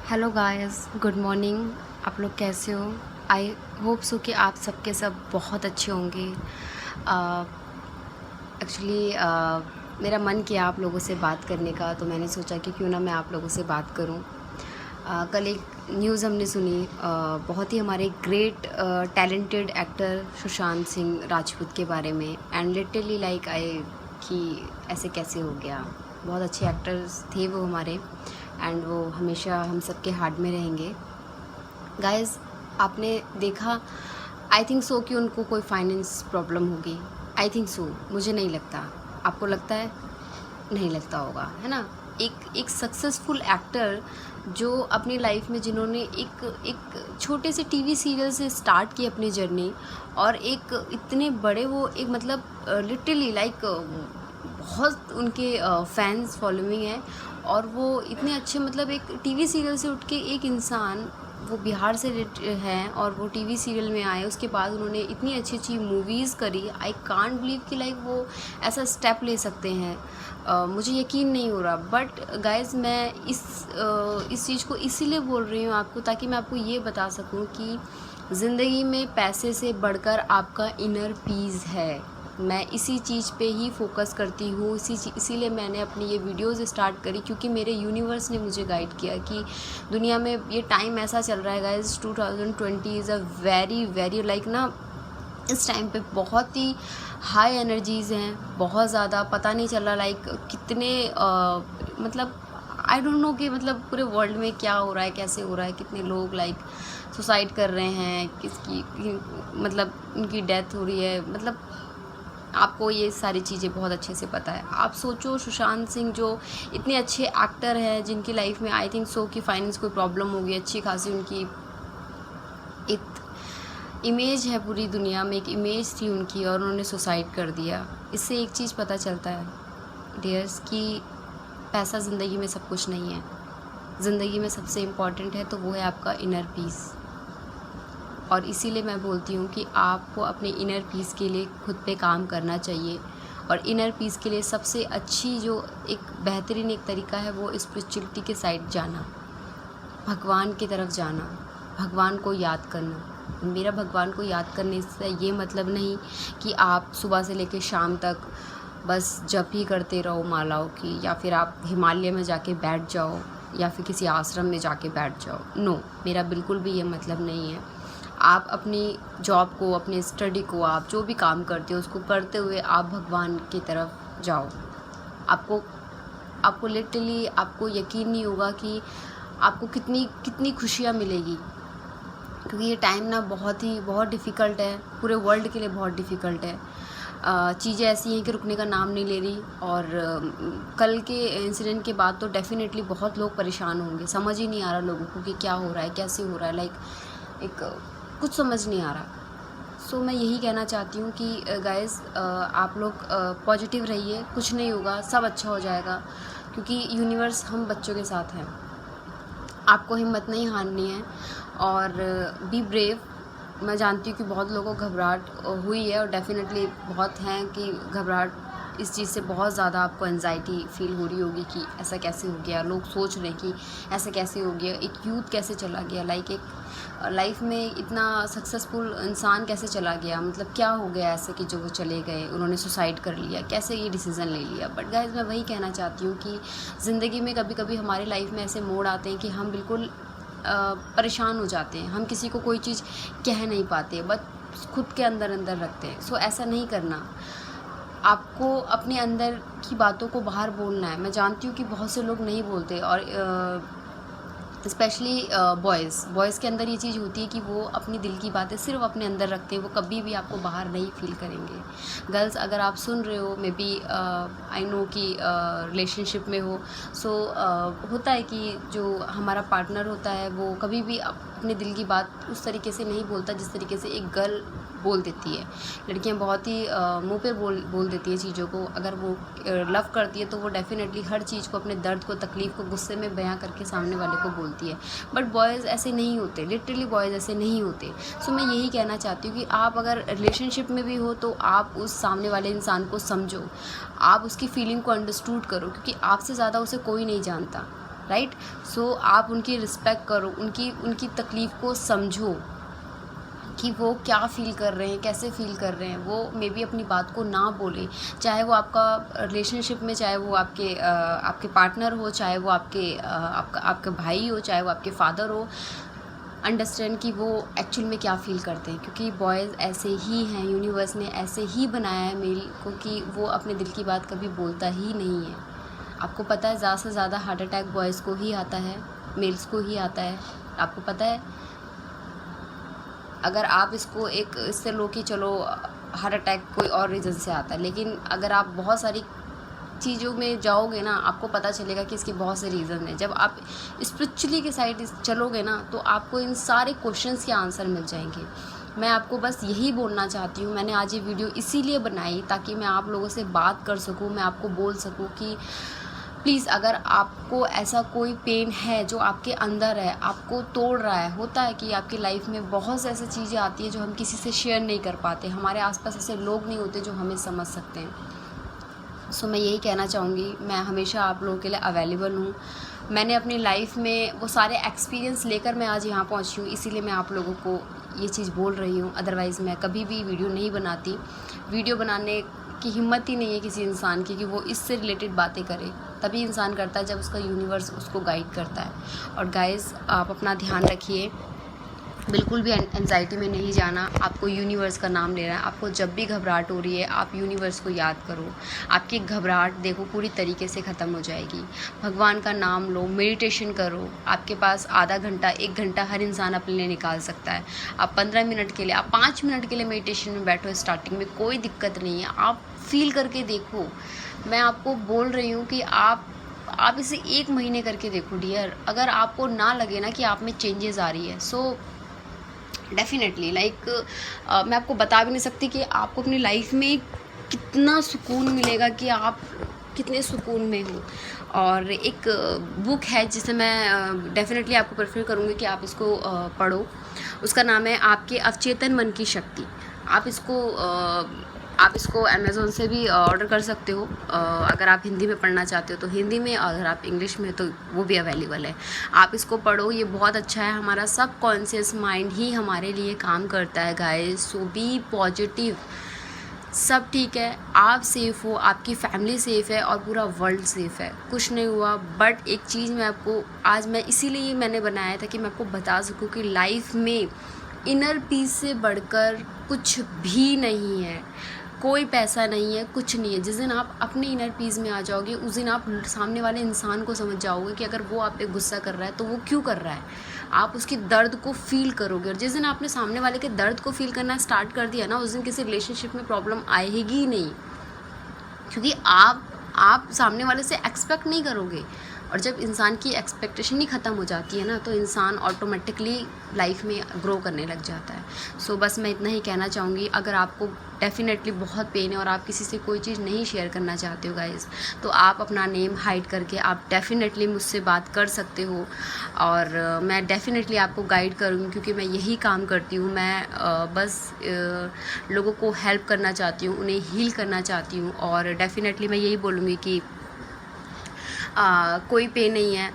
Hello guys, good morning. आप लोग कैसे हो? आई होप सो कि आप सबके सब बहुत अच्छे होंगे। एक्चुअली मेरा मन किया आप लोगों से बात करने का, तो मैंने सोचा कि क्यों ना मैं आप लोगों से बात करूं। कल एक न्यूज़ हमने सुनी, बहुत ही हमारे great talented actor Sushant Singh Rajput के बारे में। एंड लिटरली लाइक आई कि ऐसे कैसे हो गया। बहुत अच्छे एक्टर्स थे वो हमारे, एंड वो हमेशा हम सबके हार्ट में रहेंगे। गाइस, आपने देखा, आई थिंक सो कि उनको कोई फाइनेंस प्रॉब्लम होगी। आई थिंक सो, मुझे नहीं लगता। आपको लगता है? नहीं लगता होगा, है ना। एक सक्सेसफुल एक्टर जो अपनी लाइफ में, जिन्होंने एक छोटे से टीवी सीरियल से स्टार्ट की अपनी जर्नी, और एक इतने बड़े वो एक मतलब लिटरली लाइक बहुत उनके फैंस फॉलोइंग है। और वो इतने अच्छे मतलब एक टीवी सीरियल से उठ के एक इंसान, वो बिहार से हैं और वो टीवी सीरियल में आए, उसके बाद उन्होंने इतनी अच्छी अच्छी मूवीज़ करी। आई कांट बिलीव कि लाइक वो ऐसा स्टेप ले सकते हैं। मुझे यकीन नहीं हो रहा। बट गाइज, मैं इस चीज़ को इसीलिए बोल रही हूँ आपको, ताकि मैं आपको ये बता सकूँ कि ज़िंदगी में पैसे से बढ़कर आपका इनर पीस है। मैं इसी चीज़ पे ही फोकस करती हूँ। इसीलिए मैंने अपनी ये वीडियोज़ स्टार्ट करी, क्योंकि मेरे यूनिवर्स ने मुझे गाइड किया कि दुनिया में ये टाइम ऐसा चल रहा है guys. 2020 is a very very like ना, इस टाइम पे बहुत ही हाई एनर्जीज़ हैं, बहुत ज़्यादा। पता नहीं चल रहा लाइक कितने मतलब आई डोंट नो कि मतलब पूरे वर्ल्ड में क्या हो रहा है, कैसे हो रहा है। कितने लोग लाइक सुसाइड कर रहे हैं, मतलब उनकी डेथ हो रही है। मतलब आपको ये सारी चीज़ें बहुत अच्छे से पता है। आप सोचो, सुशांत सिंह जो इतने अच्छे एक्टर हैं, जिनकी लाइफ में आई थिंक सो कि फाइनेंस कोई प्रॉब्लम होगी, अच्छी खासी उनकी एक इमेज है, पूरी दुनिया में एक इमेज थी उनकी, और उन्होंने सुसाइड कर दिया। इससे एक चीज़ पता चलता है डियर्स कि पैसा ज़िंदगी में सब कुछ नहीं है। ज़िंदगी में सबसे इम्पॉर्टेंट है तो वो है आपका इनर पीस। और इसीलिए मैं बोलती हूँ कि आपको अपने इनर पीस के लिए खुद पे काम करना चाहिए। और इनर पीस के लिए सबसे अच्छी जो एक बेहतरीन एक तरीका है, वो स्पिरिचुअलिटी के साइड जाना, भगवान की तरफ जाना, भगवान को याद करना। मेरा भगवान को याद करने से ये मतलब नहीं कि आप सुबह से लेकर शाम तक बस जप ही करते रहो मालाओं की, या फिर आप हिमालय में जाके बैठ जाओ, या फिर किसी आश्रम में जाके बैठ जाओ। नो, मेरा बिल्कुल भी ये मतलब नहीं है। आप अपनी जॉब को, अपनी स्टडी को, आप जो भी काम करते हो उसको करते हुए आप भगवान की तरफ जाओ। आपको लिटरली आपको यकीन नहीं होगा कि आपको कितनी कितनी खुशियाँ मिलेगी। क्योंकि ये टाइम ना बहुत डिफ़िकल्ट है, पूरे वर्ल्ड के लिए बहुत डिफ़िकल्ट है। चीज़ें ऐसी हैं कि रुकने का नाम नहीं ले रही। और कल के इंसिडेंट के बाद तो डेफ़िनेटली बहुत लोग परेशान होंगे। समझ ही नहीं आ रहा लोगों को कि क्या हो रहा है, कैसे हो रहा है, लाइक एक कुछ समझ नहीं आ रहा। सो मैं यही कहना चाहती हूँ कि गाइज़, आप लोग पॉजिटिव रहिए, कुछ नहीं होगा, सब अच्छा हो जाएगा। क्योंकि यूनिवर्स हम बच्चों के साथ है। आपको हिम्मत नहीं हारनी है, और बी ब्रेव। मैं जानती हूँ कि बहुत लोगों को घबराहट हुई है, और डेफ़िनेटली बहुत हैं कि घबराहट इस चीज़ से बहुत ज़्यादा आपको एंजाइटी फ़ील हो रही होगी कि ऐसा कैसे हो गया। लोग सोच रहे हैं कि ऐसा कैसे हो गया, एक यूथ कैसे चला गया, लाइक एक लाइफ में इतना सक्सेसफुल इंसान कैसे चला गया, मतलब क्या हो गया ऐसे कि जो वो चले गए, उन्होंने सुसाइड कर लिया, कैसे ये डिसीज़न ले लिया। बट गाइज, मैं वही कहना चाहती हूँ कि ज़िंदगी में कभी कभी हमारी लाइफ में ऐसे मोड़ आते हैं कि हम बिल्कुल परेशान हो जाते हैं। हम किसी को कोई चीज़ कह नहीं पाते, बस खुद के अंदर अंदर रखते हैं। सो ऐसा नहीं करना। आपको अपने अंदर की बातों को बाहर बोलना है। मैं जानती हूँ कि बहुत से लोग नहीं बोलते, और स्पेशली बॉयज़ के अंदर ये चीज़ होती है कि वो अपनी दिल की बातें सिर्फ अपने अंदर रखते हैं। वो कभी भी आपको बाहर नहीं फील करेंगे। गर्ल्स, अगर आप सुन रहे हो, मे बी आई नो कि रिलेशनशिप में हो, सो होता है कि जो हमारा पार्टनर होता है वो कभी भी अपने दिल की बात उस तरीके से नहीं बोलता जिस तरीके से एक गर्ल बोल देती है। लड़कियां बहुत ही मुंह पे बोल देती है चीज़ों को। अगर वो लव करती है तो वो डेफ़िनेटली हर चीज़ को, अपने दर्द को, तकलीफ़ को गुस्से में बयां करके सामने वाले को बोलती है। बट बॉयज़ ऐसे नहीं होते, लिटरली बॉयज़ ऐसे नहीं होते। सो मैं यही कहना चाहती हूँ कि आप अगर रिलेशनशिप में भी हो तो आप उस सामने वाले इंसान को समझो, आप उसकी फीलिंग को अंडरस्टूड करो, क्योंकि आपसे ज़्यादा उसे कोई नहीं जानता। राइट। सो आप उनकी रिस्पेक्ट करो, उनकी तकलीफ़ को समझो कि वो क्या फ़ील कर रहे हैं, कैसे फ़ील कर रहे हैं। वो मे बी अपनी बात को ना बोले, चाहे वो आपका रिलेशनशिप में, चाहे वो आपके पार्टनर हो, चाहे वो आपका भाई हो, चाहे वो आपके फादर हो। अंडरस्टैंड कि वो एक्चुअल में क्या फ़ील करते हैं, क्योंकि बॉयज़ ऐसे ही हैं, यूनिवर्स ने ऐसे ही बनाया है मेल को कि वो अपने दिल की बात कभी बोलता ही नहीं है। आपको पता है ज़्यादा से ज़्यादा हार्ट अटैक बॉयज़ को ही आता है, मेल्स को ही आता है, आपको पता है। अगर आप इससे लो कि चलो हार्ट अटैक कोई और रीज़न से आता है, लेकिन अगर आप बहुत सारी चीज़ों में जाओगे ना, आपको पता चलेगा कि इसके बहुत से रीज़न हैं। जब आप स्पिरिचुअली के साइड चलोगे ना, तो आपको इन सारे क्वेश्चंस के आंसर मिल जाएंगे। मैं आपको बस यही बोलना चाहती हूँ। मैंने आज ये वीडियो इसीलिए बनाई ताकि मैं आप लोगों से बात कर सकूँ, मैं आपको बोल सकूँ कि प्लीज़ अगर आपको ऐसा कोई पेन है जो आपके अंदर है, आपको तोड़ रहा है, होता है कि आपकी लाइफ में बहुत से ऐसी चीज़ें आती है जो हम किसी से शेयर नहीं कर पाते, हमारे आसपास ऐसे लोग नहीं होते जो हमें समझ सकते हैं। सो मैं यही कहना चाहूँगी, मैं हमेशा आप लोगों के लिए अवेलेबल हूँ। मैंने अपनी लाइफ में वो सारे एक्सपीरियंस लेकर मैं आज यहाँ पहुँची हूँ, इसीलिए मैं आप लोगों को ये चीज़ बोल रही हूँ। अदरवाइज़ मैं कभी भी वीडियो नहीं बनाती। वीडियो बनाने की हिम्मत ही नहीं है किसी इंसान की कि वो इससे रिलेटेड बातें करे। तभी इंसान करता है जब उसका यूनिवर्स उसको गाइड करता है। और गाइज़, आप अपना ध्यान रखिए, बिल्कुल भी एंजाइटी में नहीं जाना। आपको यूनिवर्स का नाम लेना है। आपको जब भी घबराहट हो रही है, आप यूनिवर्स को याद करो। आपकी घबराहट देखो पूरी तरीके से ख़त्म हो जाएगी। भगवान का नाम लो, मेडिटेशन करो। आपके पास आधा घंटा, 1 घंटा हर इंसान अपने लिए निकाल सकता है। आप 15 मिनट के लिए, आप 5 मिनट के लिए मेडिटेशन में बैठो स्टार्टिंग में, कोई दिक्कत नहीं है। आप फील करके देखो। मैं आपको बोल रही हूँ कि आप इसे 1 महीने करके देखो डियर। अगर आपको ना लगे ना कि आप में चेंजेस आ रही है, सो डेफिनेटली मैं आपको बता भी नहीं सकती कि आपको अपनी लाइफ में कितना सुकून मिलेगा, कि आप कितने सुकून में हो। और एक बुक है जिसे मैं डेफिनेटली आपको प्रेफर करूँगी कि आप इसको पढ़ो। उसका नाम है आपके अवचेतन मन की शक्ति। आप इसको अमेज़ोन से भी ऑर्डर कर सकते हो। अगर आप हिंदी में पढ़ना चाहते हो तो हिंदी में, अगर आप इंग्लिश में तो वो भी अवेलेबल है। आप इसको पढ़ो, ये बहुत अच्छा है। हमारा सब कॉन्शियस माइंड ही हमारे लिए काम करता है गाइस। सो बी पॉजिटिव, सब ठीक है, आप सेफ़ हो, आपकी फैमिली सेफ़ है और पूरा वर्ल्ड सेफ़ है। कुछ नहीं हुआ। बट एक चीज़ मैं आपको आज इसीलिए मैंने बनाया था कि मैं आपको बता सकूँ कि लाइफ में इनर पीस से बढ़कर कुछ भी नहीं है। कोई पैसा नहीं है, कुछ नहीं है। जिस दिन आप अपने इनर पीस में आ जाओगे, उस दिन आप सामने वाले इंसान को समझ जाओगे कि अगर वो आप पे गुस्सा कर रहा है तो वो क्यों कर रहा है। आप उसके दर्द को फील करोगे, और जिस दिन आपने सामने वाले के दर्द को फील करना स्टार्ट कर दिया ना, उस दिन किसी रिलेशनशिप में प्रॉब्लम आएगी ही नहीं, क्योंकि आप सामने वाले से एक्सपेक्ट नहीं करोगे। और जब इंसान की एक्सपेक्टेशन ही ख़त्म हो जाती है ना, तो इंसान ऑटोमेटिकली लाइफ में ग्रो करने लग जाता है। सो बस मैं इतना ही कहना चाहूँगी। अगर आपको डेफिनेटली बहुत पेन है और आप किसी से कोई चीज़ नहीं शेयर करना चाहते हो गाइज़, तो आप अपना नेम हाइड करके आप डेफिनेटली मुझसे बात कर सकते हो। और मैं डेफिनेटली आपको गाइड करूँगी, क्योंकि मैं यही काम करती हूँ। मैं बस लोगों को हेल्प करना चाहती हूँ, उन्हें हील करना चाहती हूँ। और डेफिनेटली मैं यही बोलूँगी कि कोई पे नहीं है,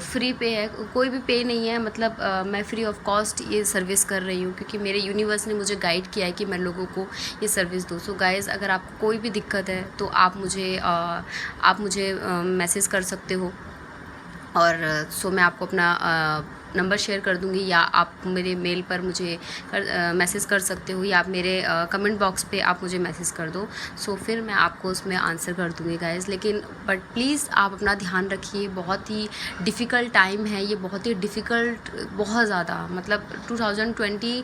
फ्री पे है, कोई भी पे नहीं है। मतलब मैं फ्री ऑफ कॉस्ट ये सर्विस कर रही हूँ, क्योंकि मेरे यूनिवर्स ने मुझे गाइड किया है कि मैं लोगों को ये सर्विस दूँ। सो गाइज़, अगर आपको कोई भी दिक्कत है तो आप मुझे मैसेज कर सकते हो। और सो मैं आपको अपना नंबर शेयर कर दूंगी, या आप मेरे मेल पर मुझे मैसेज कर सकते हो, या आप मेरे कमेंट बॉक्स पे आप मुझे मैसेज कर दो। सो फिर मैं आपको उसमें आंसर कर दूंगी गाइज़। लेकिन बट प्लीज़ आप अपना ध्यान रखिए। बहुत ही डिफ़िकल्ट टाइम है ये, बहुत ही डिफ़िकल्ट, बहुत ज़्यादा। मतलब 2020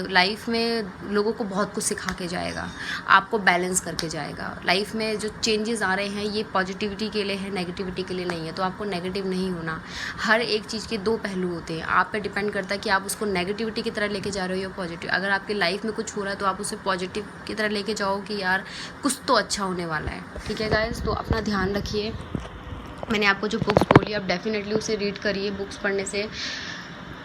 लाइफ में लोगों को बहुत कुछ सिखा के जाएगा, आपको बैलेंस करके जाएगा। लाइफ में जो चेंजेस आ रहे हैं ये पॉजिटिविटी के लिए है, नेगेटिविटी के लिए नहीं है। तो आपको नेगेटिव नहीं होना। हर एक चीज़ के 2 पहलू होते हैं। आप पे डिपेंड करता है कि आप उसको नेगेटिविटी की तरह लेके जा रहे हो या पॉजिटिव। अगर आपकी लाइफ में कुछ हो रहा है तो आप उसे पॉजिटिव की तरह लेके जाओ कि यार कुछ तो अच्छा होने वाला है। ठीक है गाइस, तो अपना ध्यान रखिए। मैंने आपको जो बुक्स बोली, आप डेफिनेटली उसे रीड करिए। बुक्स पढ़ने से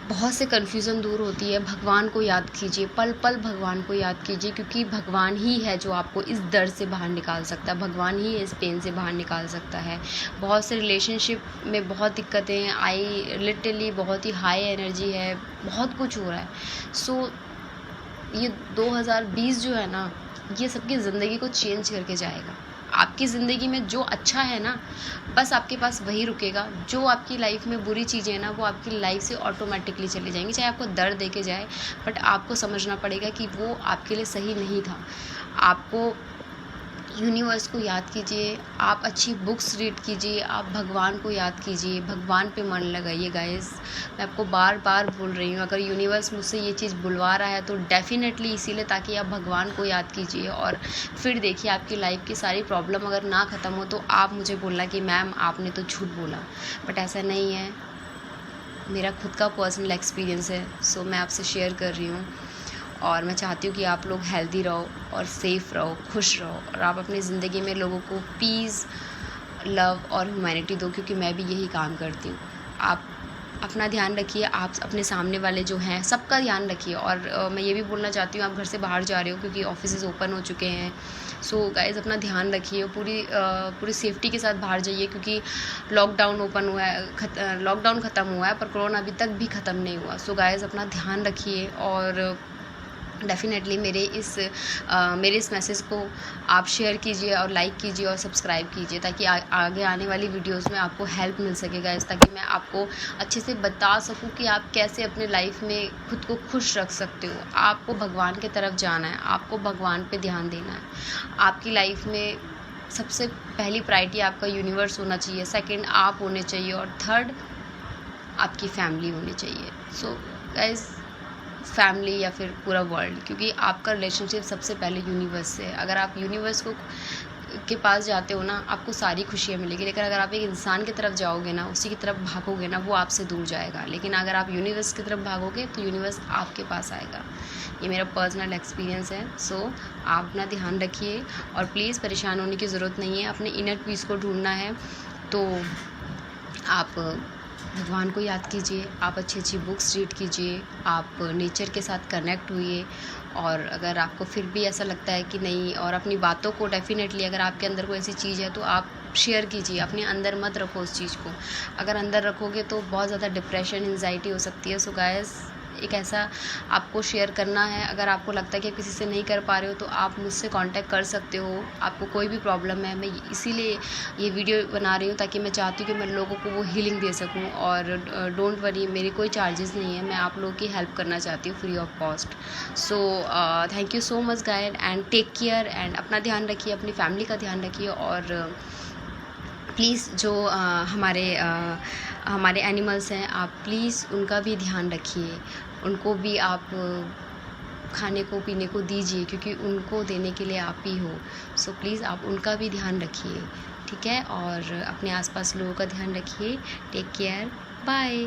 बहुत से कन्फ्यूज़न दूर होती है। भगवान को याद कीजिए, पल पल भगवान को याद कीजिए, क्योंकि भगवान ही है जो आपको इस दर्द से बाहर निकाल सकता है, भगवान ही इस पेन से बाहर निकाल सकता है। बहुत से रिलेशनशिप में बहुत दिक्कतें आई, लिटरली बहुत ही हाई एनर्जी है, बहुत कुछ हो रहा है। सो ये 2020 जो है ना, ये सबकी ज़िंदगी को चेंज करके जाएगा। आपकी ज़िंदगी में जो अच्छा है ना, बस आपके पास वही रुकेगा। जो आपकी लाइफ में बुरी चीज़ें हैं ना, वो आपकी लाइफ से ऑटोमेटिकली चली जाएंगी, चाहे आपको दर्द देके जाए, बट आपको समझना पड़ेगा कि वो आपके लिए सही नहीं था। आपको यूनिवर्स को याद कीजिए, आप अच्छी बुक्स रीड कीजिए, आप भगवान को याद कीजिए, भगवान पे मन लगाइए गाइस। मैं आपको बार बार बोल रही हूँ, अगर यूनिवर्स मुझसे ये चीज़ बुलवा रहा है तो डेफ़िनेटली इसीलिए ताकि आप भगवान को याद कीजिए। और फिर देखिए आपकी लाइफ की सारी प्रॉब्लम अगर ना ख़त्म हो तो आप मुझे बोलना कि मैम आपने तो झूठ बोला, बट ऐसा नहीं है। मेरा खुद का पर्सनल एक्सपीरियंस है, सो मैं आपसे शेयर कर रही हूँ। और मैं चाहती हूँ कि आप लोग हेल्दी रहो और सेफ़ रहो, खुश रहो, और आप अपनी ज़िंदगी में लोगों को पीस, लव और ह्यूमैनिटी दो, क्योंकि मैं भी यही काम करती हूँ। आप अपना ध्यान रखिए, आप अपने सामने वाले जो हैं सबका ध्यान रखिए। और मैं ये भी बोलना चाहती हूँ, आप घर से बाहर जा रहे हो क्योंकि ऑफिसेज़ ओपन हो चुके हैं, सो गाइज़ अपना ध्यान रखिए, पूरी सेफ्टी के साथ बाहर जाइए, क्योंकि लॉकडाउन ओपन हुआ है, लॉकडाउन ख़त्म हुआ है, पर कोरोना अभी तक भी ख़त्म नहीं हुआ। सो गाइज़ अपना ध्यान रखिए, और डेफ़िनेटली मेरे इस मैसेज को आप शेयर कीजिए और लाइक कीजिए और सब्सक्राइब कीजिए, ताकि आगे आने वाली वीडियोस में आपको हेल्प मिल सके गाइस, ताकि मैं आपको अच्छे से बता सकूं कि आप कैसे अपने लाइफ में खुद को खुश रख सकते हो। आपको भगवान की तरफ जाना है, आपको भगवान पे ध्यान देना है। आपकी लाइफ में सबसे पहली प्रायोरिटी आपका यूनिवर्स होना चाहिए, सेकेंड आप होने चाहिए, और थर्ड आपकी फैमिली होनी चाहिए। सो गाइस, फैमिली या फिर पूरा वर्ल्ड, क्योंकि आपका रिलेशनशिप सबसे पहले यूनिवर्स से है। अगर आप यूनिवर्स के पास जाते हो ना, आपको सारी खुशियाँ मिलेगी, लेकिन अगर आप एक इंसान की तरफ जाओगे ना, उसी की तरफ भागोगे ना, वो आपसे दूर जाएगा। लेकिन अगर आप यूनिवर्स की तरफ भागोगे तो यूनिवर्स आपके पास आएगा। ये मेरा पर्सनल एक्सपीरियंस है। सो आप अपना ध्यान रखिए, और प्लीज़ परेशान होने की ज़रूरत नहीं है। अपने इनर पीस को ढूंढना है तो आप भगवान को याद कीजिए, आप अच्छी बुक्स रीड कीजिए, आप नेचर के साथ कनेक्ट हुइए। और अगर आपको फिर भी ऐसा लगता है कि नहीं, और अपनी बातों को डेफ़िनेटली, अगर आपके अंदर कोई ऐसी चीज़ है तो आप शेयर कीजिए, अपने अंदर मत रखो उस चीज़ को। अगर अंदर रखोगे तो बहुत ज़्यादा डिप्रेशन, एंजाइटी हो सकती है। सो गाइस, एक ऐसा आपको शेयर करना है। अगर आपको लगता है कि किसी से नहीं कर पा रहे हो तो आप मुझसे कांटेक्ट कर सकते हो। आपको कोई भी प्रॉब्लम है, मैं इसीलिए ये वीडियो बना रही हूँ, ताकि मैं चाहती हूँ कि मैं लोगों को वो हीलिंग दे सकूँ। और डोंट वरी, मेरी कोई चार्जेस नहीं है, मैं आप लोगों की हेल्प करना चाहती हूँ free of cost. So thank you so much guide, and take care, and अपना ध्यान रखिए, अपनी फैमिली का ध्यान रखिए। और प्लीज़ जो हमारे एनिमल्स हैं, आप प्लीज़ उनका भी ध्यान रखिए, उनको भी आप खाने को पीने को दीजिए, क्योंकि उनको देने के लिए आप ही हो। सो प्लीज़ आप उनका भी ध्यान रखिए, ठीक है? और अपने आसपास लोगों का ध्यान रखिए। Take care, bye.